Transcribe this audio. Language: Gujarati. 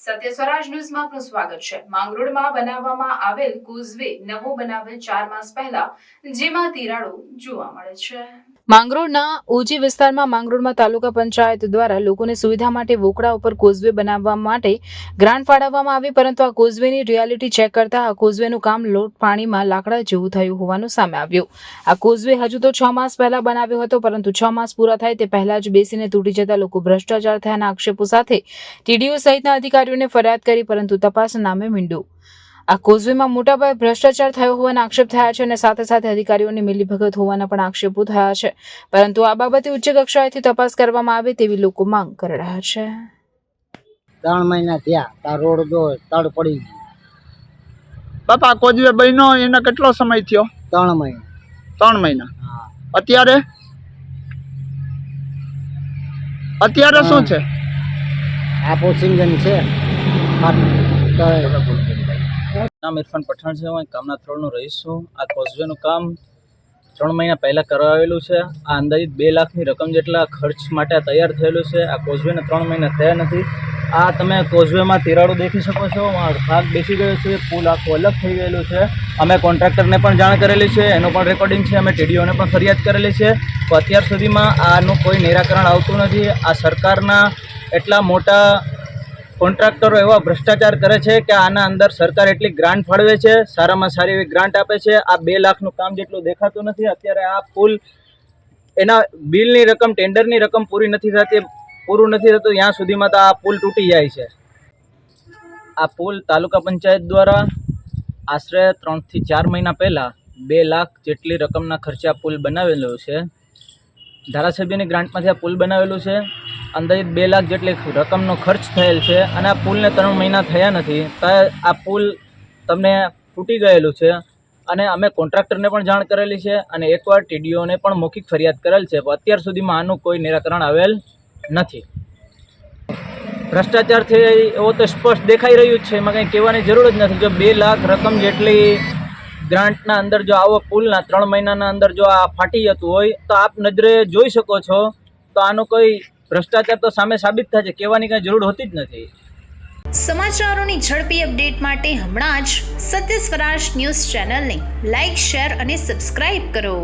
સત્ય સ્વરાજ ન્યૂઝમાં આપનું સ્વાગત છે। માંગરોળમાં બનાવવામાં આવેલ કોઝવે નવો બનાવેલ 4 માસ પહેલા જેમાં તિરાડો જોવા મળે છે। માંગરોળના ઓજી વિસ્તારમાં માંગરોળમાં તાલુકા પંચાયત દ્વારા લોકોની સુવિધા માટે વોકડા ઉપર કોઝવે બનાવવા માટે ગ્રાન્ટ ફાળવવામાં આવી, પરંતુ આ કોઝવેની રિયાલિટી ચેક કરતા આ કોઝવેનું કામ લોટ પાણીમાં લાકડા જેવું થયું હોવાનું સામે આવ્યું। આ કોઝવે હજુ તો 6 માસ પહેલા બનાવ્યો હતો, પરંતુ 6 માસ પૂરા થાય તે પહેલા જ બેસીને તૂટી જતા લોકો ભ્રષ્ટાચાર થયાના આક્ષેપો સાથે ટીડીઓ સહિતના અધિકારીઓને ફરિયાદ કરી, પરંતુ તપાસ નામે મીંડું। આ કોઝવેમાં મોટાપાયે ભ્રષ્ટાચાર થયો હોવાના આક્ષેપ થયા છે અને સાથે સાથે અધિકારીઓની મિલીભગત હોવાના પણ આક્ષેપો થયા છે, પરંતુ આ બાબતે ઉચ્ચ કક્ષાએથી તપાસ કરવામાં આવે તેવી લોકો માંગ કરી રહ્યા છે। 3 મહિના થયા તાર રોડ જો તડ પડી ગઈ। બાપા કોઝવે બન્યો એને કેટલો સમય થયો? 3 મહિના। 3 મહિના। હા। અત્યારે શું છે? આ પોસિંગન છે। નામ ઇરફાન પઠાણ છે। હું કામના થ્રોડનો રહીશ છું। આ કોઝવેનું કામ 3 મહિના પહેલાં કરાવેલું છે। આ અંદાજિત 2 લાખની રકમ જેટલા ખર્ચ માટે તૈયાર થયેલું છે। આ કોઝવેને 3 મહિના થયા નથી। આ તમે કોઝવેમાં તિરાડો દેખી શકો છો, ભાગ બેસી ગયો છે, પુલ આખું અલગ થઈ ગયેલું છે। અમે કોન્ટ્રાક્ટરને પણ જાણ કરેલી છે, એનું પણ રેકોર્ડિંગ છે, અમે ટીડીઓને પણ ફરિયાદ કરેલી છે, તો અત્યાર સુધીમાં આનું કોઈ નિરાકરણ આવતું નથી। આ સરકારના એટલા મોટા કોન્ટ્રાક્ટરો એવા ભ્રષ્ટાચાર કરે છે કે આના અંદર સરકાર એટલી ગ્રાન્ટ ફાળવે છે, સારામાં સારી એવી ગ્રાન્ટ આપે છે। આ 2 લાખનું કામ જેટલું દેખાતું નથી। અત્યારે આ પુલ એના બિલની રકમ, ટેન્ડરની રકમ પૂરું નથી થતું ત્યાં સુધીમાં તો આ પુલ તૂટી જાય છે। આ પુલ તાલુકા પંચાયત દ્વારા આશરે 3 થી 4 મહિના પહેલાં 2 લાખ જેટલી રકમના ખર્ચે આ પુલ બનાવેલો છે। ધારાસભ્યની ગ્રાન્ટમાંથી આ પુલ બનાવેલું છે। અંદાજિત 2 લાખ જેટલી રકમનો ખર્ચ થયેલ છે અને આ પુલને 3 મહિના થયા નથી તો આ પુલ તમને તૂટી ગયેલું છે અને અમે કોન્ટ્રાક્ટરને પણ જાણ કરેલી છે અને એકવાર ટીડીઓને પણ મૌખિક ફરિયાદ કરેલ છે, પણ અત્યાર સુધીમાં આનું કોઈ નિરાકરણ આવેલ નથી। ભ્રષ્ટાચાર થઈ એવો તો સ્પષ્ટ દેખાઈ રહ્યું જ છે, એમાં કંઈ કહેવાની જરૂર જ નથી। જો 2 લાખ રકમ જેટલી ગ્રાન્ટના અંદર જો આવો પુલના 3 મહિનાના અંદર જો આ ફાટી જતું હોય તો આપ નજરે જોઈ શકો છો, તો આનું કોઈ ભ્રષ્ટાચાર તો સામે સાબિત થાય છે, કહેવાની કંઈ જરૂર હોતી જ નથી। સમાચારોની ઝડપી અપડેટ માટે હમણાં જ સત્ય સ્વરાજ ન્યૂઝ ચેનલને લાઇક, શેર અને સબસ્ક્રાઇબ કરો।